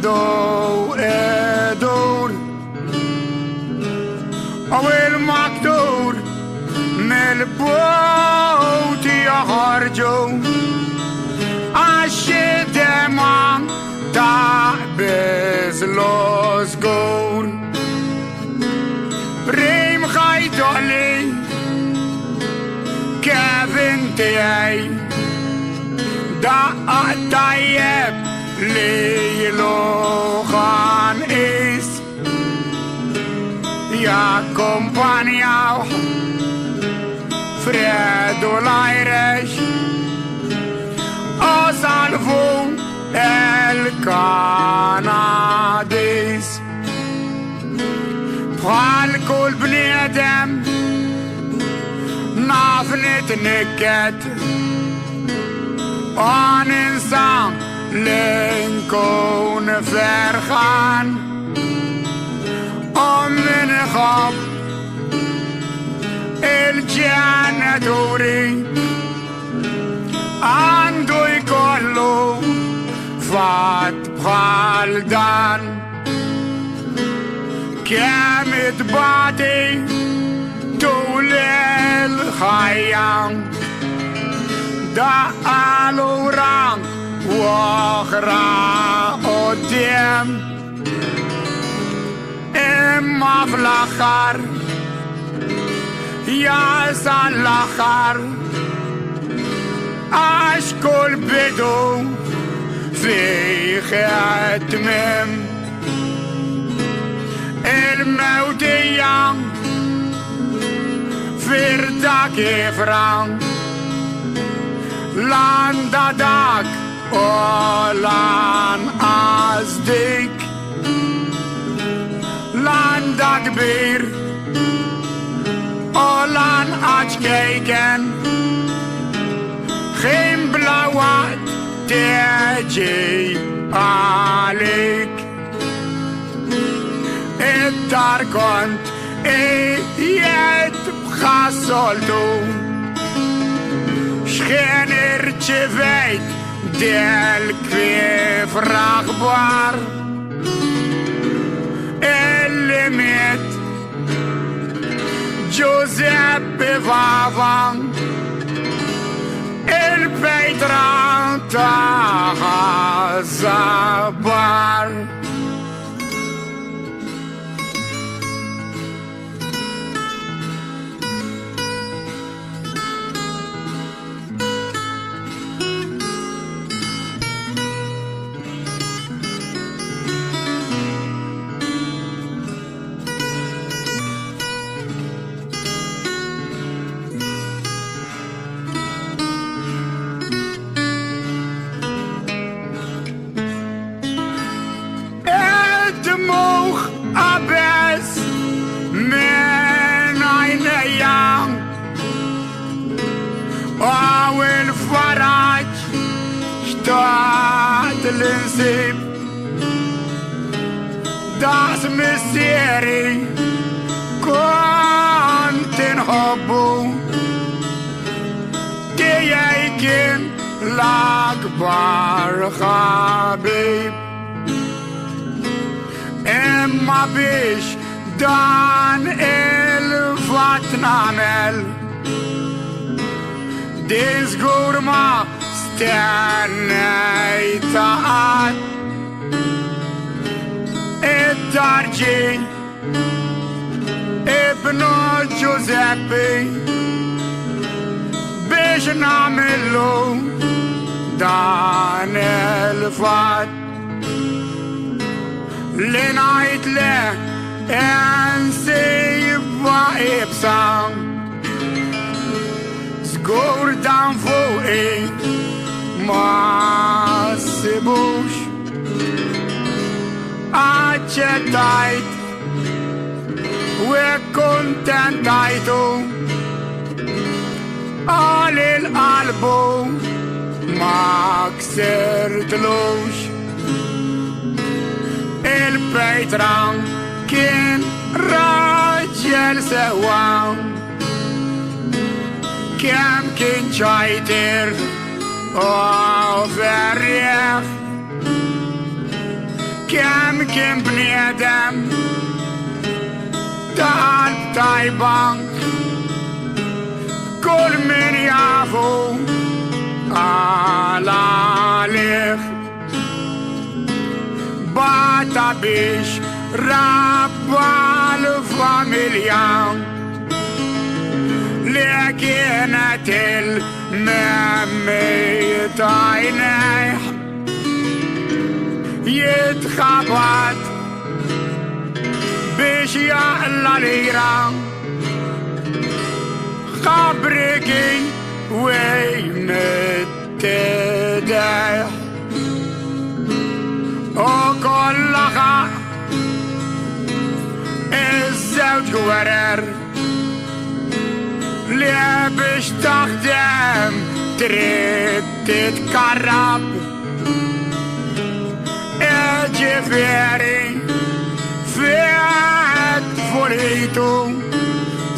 عنده دور او المقدور من البوت يخرجوا عالشدمان تعبز لوزقور بريم خيدولي كافنتي دقق طيب ليلو خان إيس يا كومبانيا Fredo l'Irish O salvo el Canadis بحال كل بنيادم نعرف نتنكد وننسى لنكون فرحان ومن خاب الجنة دوري عنده يكله فات بحال دان كامت بعدي طول الخيام دقال وران واخرى قدام اما في الاخر يا سالاخر اشكل بدو في ختمم المودية فردك يفران لان دادك ولان أصدق لان دكبير ولان أجكيكن خيم بلا وقت تجي عليك الدار كنت ايد بخاصلتو شخين ارتفيت ديال كيف رغبار اللي ميت جوزيبي فافا البيت رانتاها زبار والفرج اشتاق النسيب داس مسيري كنت نحبه تيجن الأكبر حبيب اما بيش دان الفات نعمل ديز قورما استنيت عاد الترجي ابنو جوزيبي بيش نعملو دان الفات لنعيد له انسيب وإبسام قردان فوقي ما سيبوش accettait وكونتنتايتو على الألبوم ما كسرتلوش البيتران كان راجل سوام كم كن شايتر وفريخ يمكن بني ادم تعال طيبان كل من يعفو على عليك باتا بيش رب الفاميليا لكنت المميت عينيح يتخبط بيش يعلى ليرا خبركي وين التدايح وكلها الزوج ورر ليه بيش تخدم تريد تتقرب اجفيري فيت فوليتو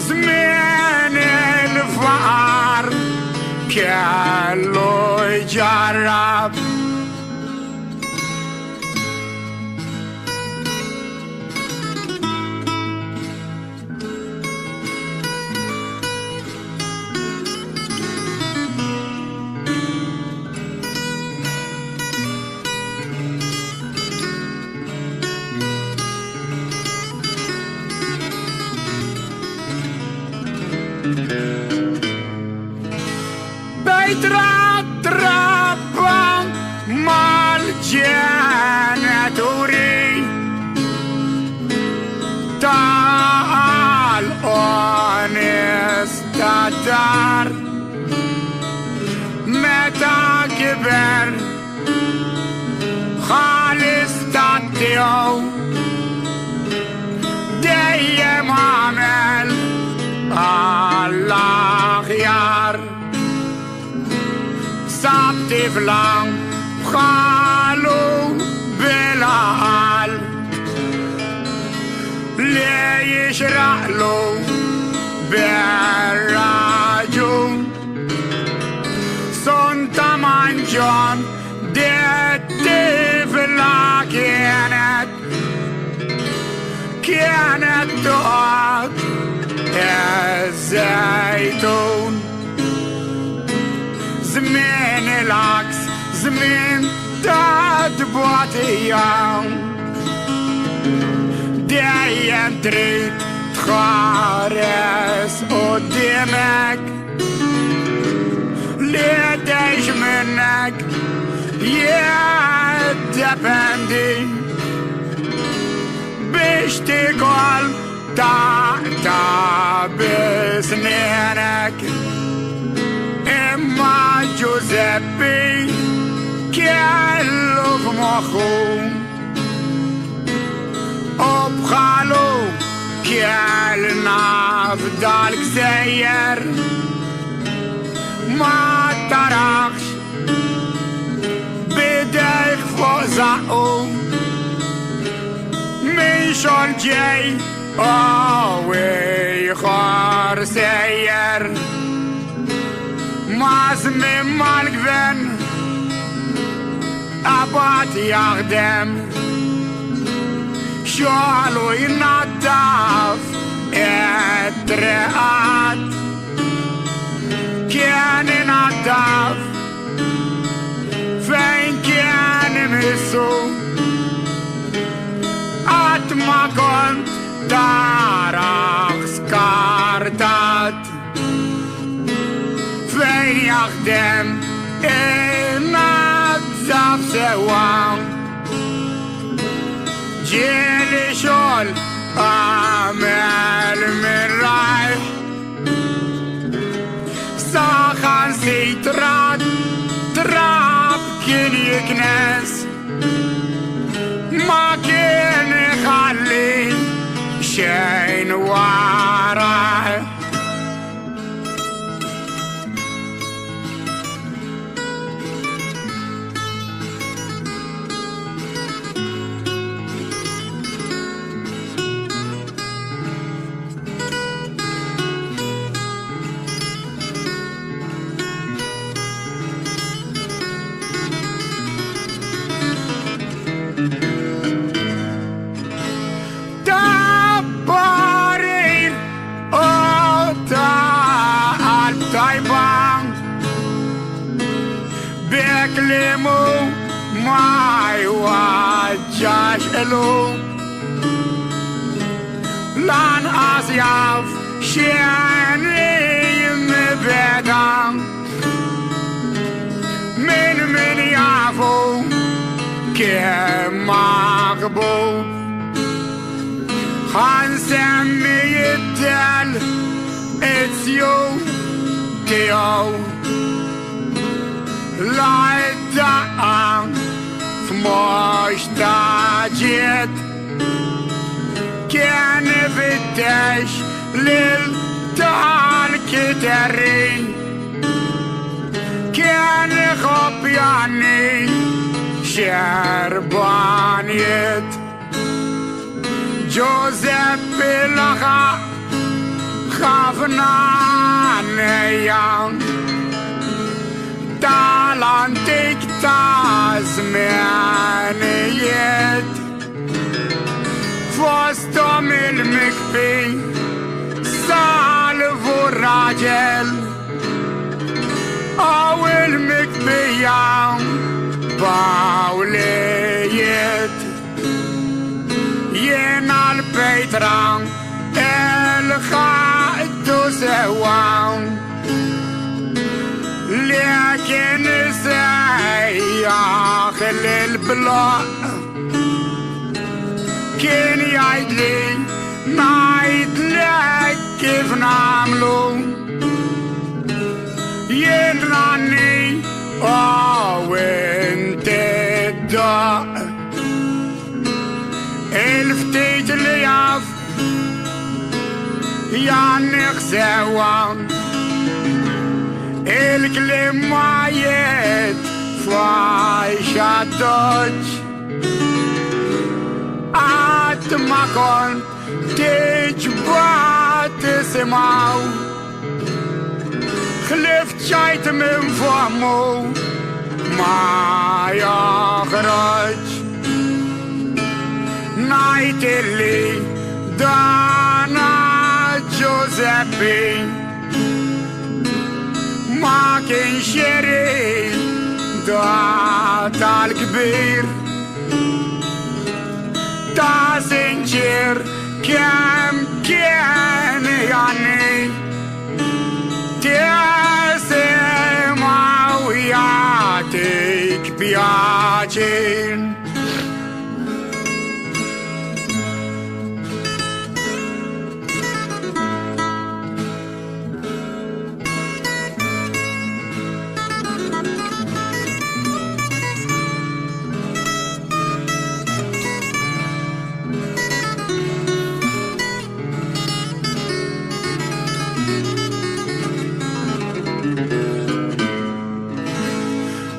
زمين الفقر كله يجرب بيت ربا مال جناتوري تعال ونستدار متى كبر خالص تاتيو دايم عمل الله خيار صبتي فلان خالو بلال ليه يشرح له بالراجون سنتا منجون ديتي فلا كانت تقعد الزيتون زمين العكس زمين تدبوت ايام دايم تريد تخارس قدامك ليه تعيش منك يا دبندي بيش تقول تعتع بسنينك اما جوزيبي كله في مخو وبخالو كالنا فضلك سير ما تركش بدايك فوق زقو ميشون جاي ويخار سير مازمي مالك بن أبات يخدم شالو ينضف الطرقات كان ينضف فين كان مسو ما كنت دارخ سكارتات فين يخدم نظف سوا جيلي شول عمل من رايح ساخن سيترات تراب كن يكنس ما كان يخلي شين وراه تشقلو لان أصياف شاني مبدا من يعفو كم مغبو هنسمي التل اتيو لا الدعم مشتاجت كان فتش للتعال كتري كان خبياني شربانيت جوزيف لغا خافنا نيان تالانتك تازمانيت فوستم المكبي سالفو الراجل او المكبيان باوليت ينال بيتران الخايتو سوان لكن سياخل البلاء كان يعيدلي نعيدلك كيف نعملو ينراني وانت الداء الفتيت لياف يعني خسوان الكلم معيد فايشة دوج ما كنت تجبع تسمعو خلفت شايت من فمو ما يخرج نايت اللي دانا جوزيبي ما كان شري دعات الكبير تاسنجر كم كان يعني تسمع ويعطيك بياجين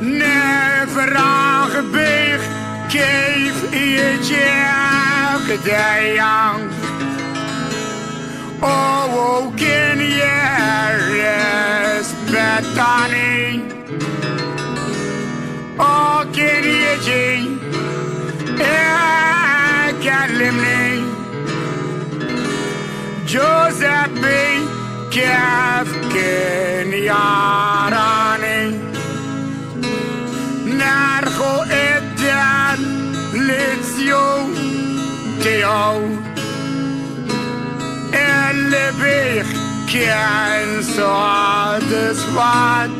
نفرغ بيخ كيف يجيك دايان او كان يرس بتاني او كان يجي يكلمني جوزيبي كيف كان يراني نارخو ادان لتسيو تيو اللي بيخ كان صاد صفات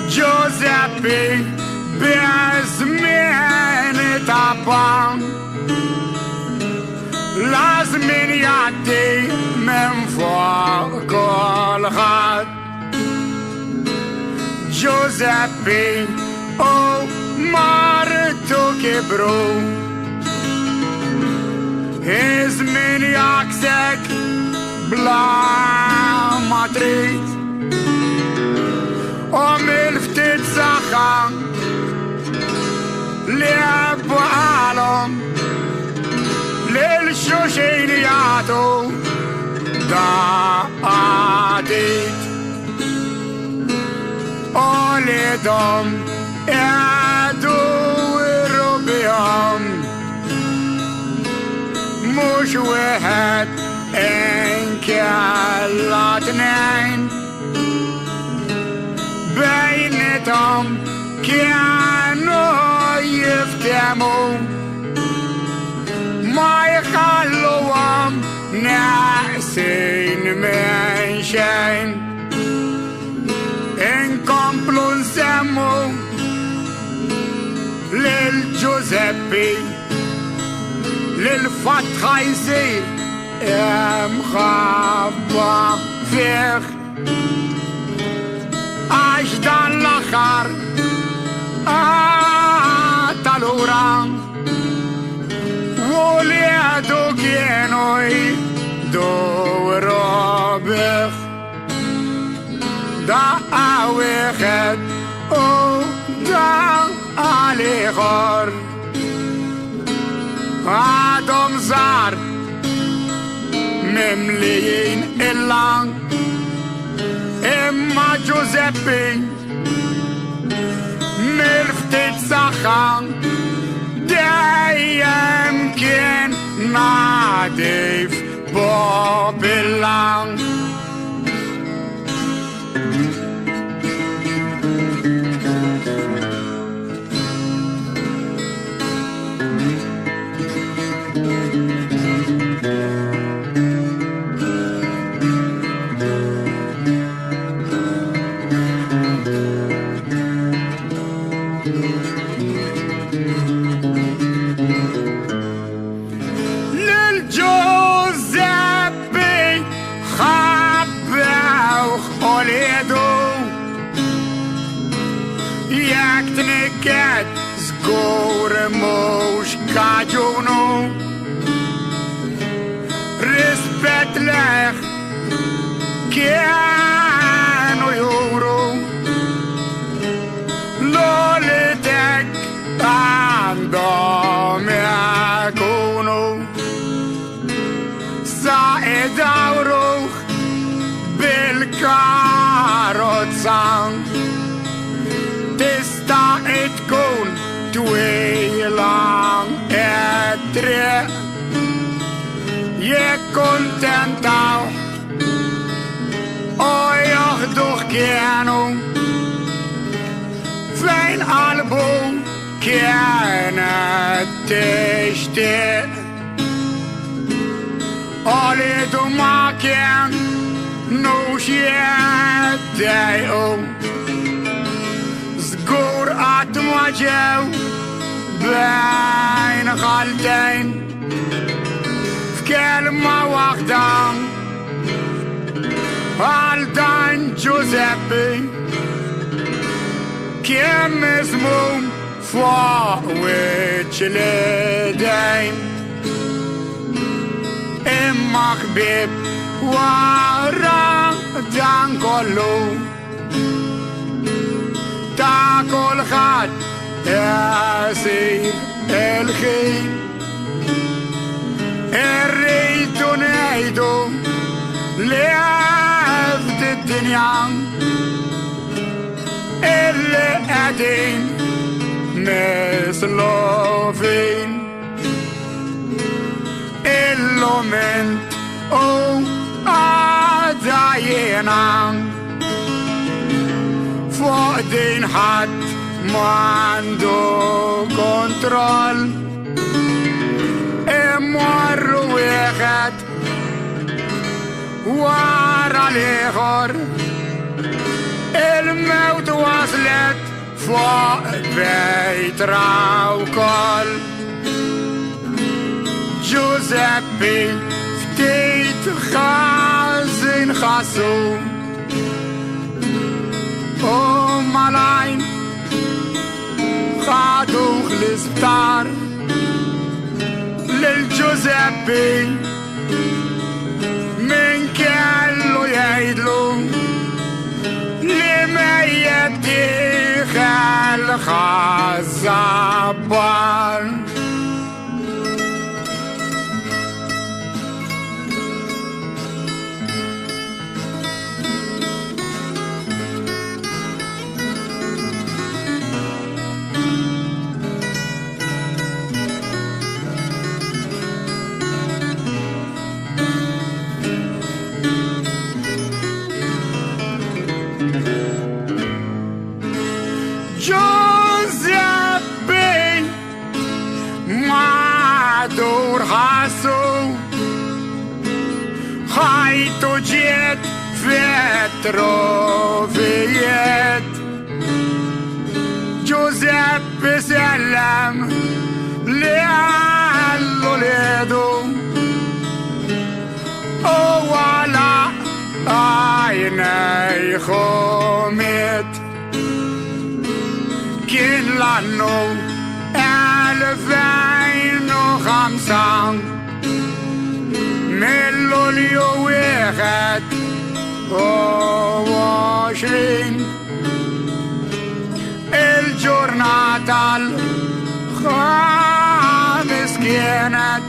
جوزيبي بازمين طبعا لازم يعدي من فوق الخط جوزيبي او مارتو كبرو ازمن يعكسك بلا ما تريد وملفتت سخن لعب عالم للشوشينياتو دعاتيت ولدهم يدوروا بهم مش واحد إنك الله اثنين بينتهم كانوا يفتح دمو ما يخلوهم ناسين من شين انكمبلو نسمو للجوزيبي للفتحة يصير مخبى فيك أجدان الآخر تلوران وليدو كينو يدورو بيك دا واحد دا علي غور عادهم زار ممليين اللان اما جوزيبي مرفتت سخان دايم كان ناديف بابلان Get score mosh kajuno respect lech kiano yoro lolitek ando meakuno sa edauro bil karotzang testa et kon twee lang etre je content al oog doch kiano fijn album kiana teste alle do maken no shit day oh زقور اتمواجهو بين غالتين في كلمة واحدة غالتين جوزيبي كم اسمهم فوق وجه اليدين اما خبيب ورا دان كله تاكل خد ياسين الخيل الريت نايدو لعبد الدنيا اللي قاعدين مثلو فين اللومنت او عداينا فوق دين حد ما عنده كنترول مر واحد ورا الاخر الموت وصلت فوق بيت راوكل جوزيبي فتيت خازن خصوم ملاين خادوخ لسبتار للجوزيبي من كالو يعيدلو لما يديخ الخزبان دور حاسو خايتو جيت فتروفيت جوزيب سلم للوليدو ولا عيني خمت كل عنه 2005 من لوليو واحد وعشرين الجورنات الخامس كانت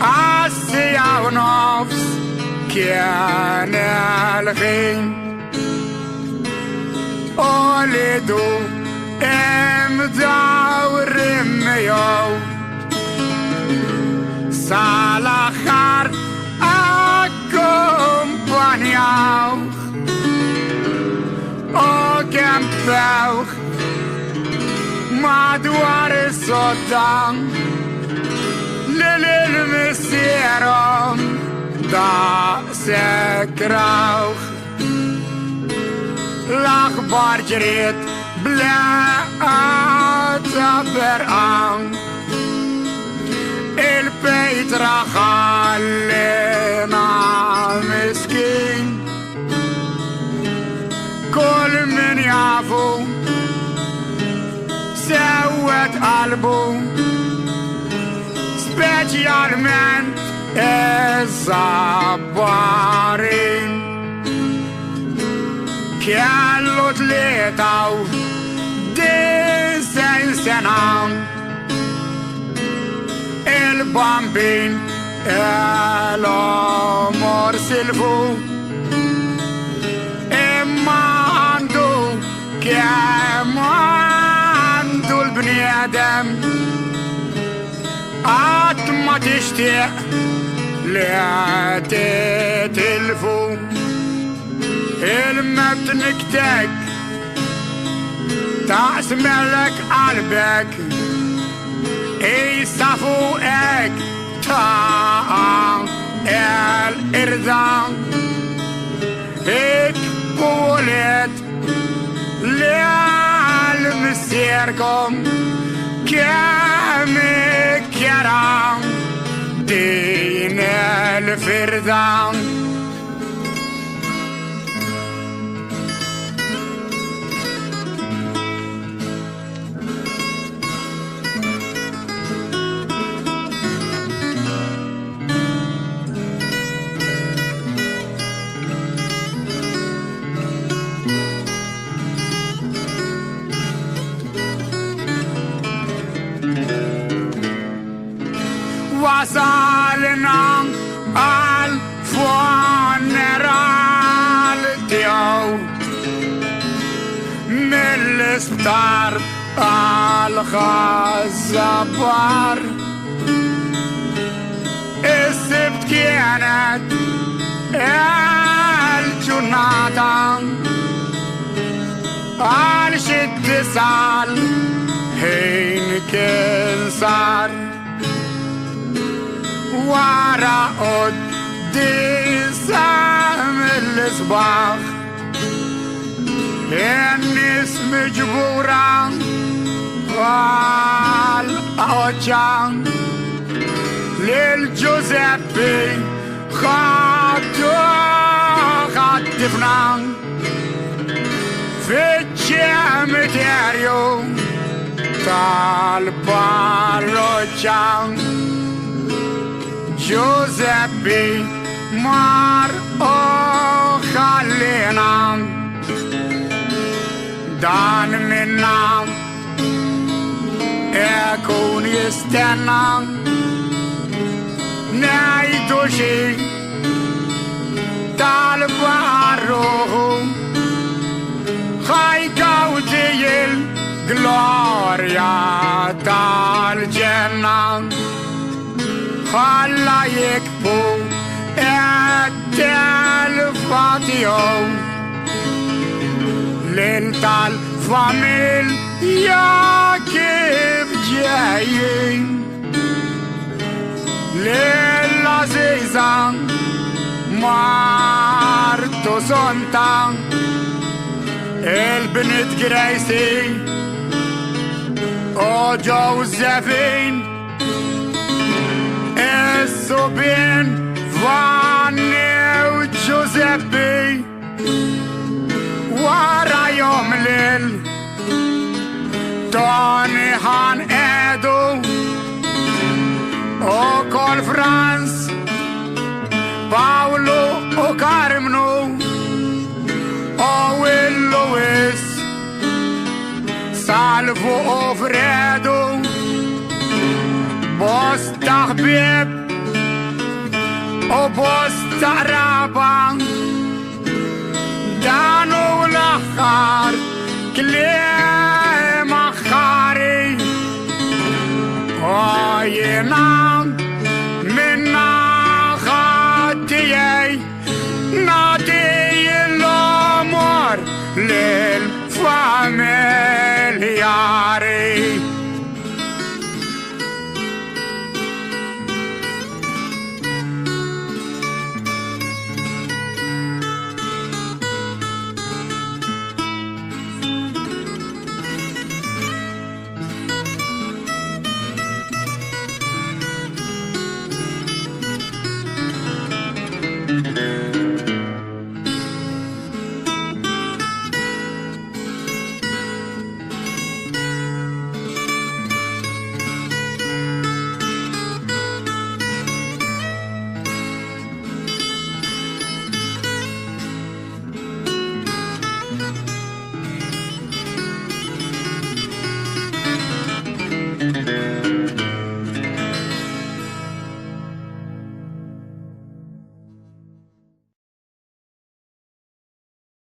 9:30 كان الحين ولدوا مدور ميو سالخار أكومبانياو وكم فوق مدوار الصدام للمسيرهم دا سكراوخ الأخبار جريت بلا أتبرعن البيت رخلنا مسكين كل من يعفو سوت قلبه سبيشالمنت الصبارين كالو تليتاو ديسين سنة البامبين الأمور سلفو إما عنده كما عنده البني آدم ما تشتاق لا تتلفو الما بتنكتك تعسملك قلبك يصفوك تا الإرضاء هيك قولت للمسيركم كم كرام دين الفردان وصلنا الفونرال ديو من الاسبتار الخزبار السبت كانت الجناطة الشد سال هين كنسار ورا قدام الصباح الناس مجبورة والأوجان للجوزيبي خاطفنا في الجامداريو طالبالوجان جوزيبي مار خلينا دان منا يكون يستنى نايدوشي طالب الروح خاي قوتي الجلوريا الجنة خلا يكبو التلفاتيو للتال فاميل يا كيف جايين marto sontan il-bnit Gracie u Josephine is-subien Vanni u Giuseppe wara jom lil Tony ħan edu u kol Franz Paolo u Carmenu u Will-Louis Salvo u Fredu bosta ħbieb u bosta raba dan u l-aħħar kliem aħħari u jiena minna ħaddijaj nagħti l-amor lil-familjar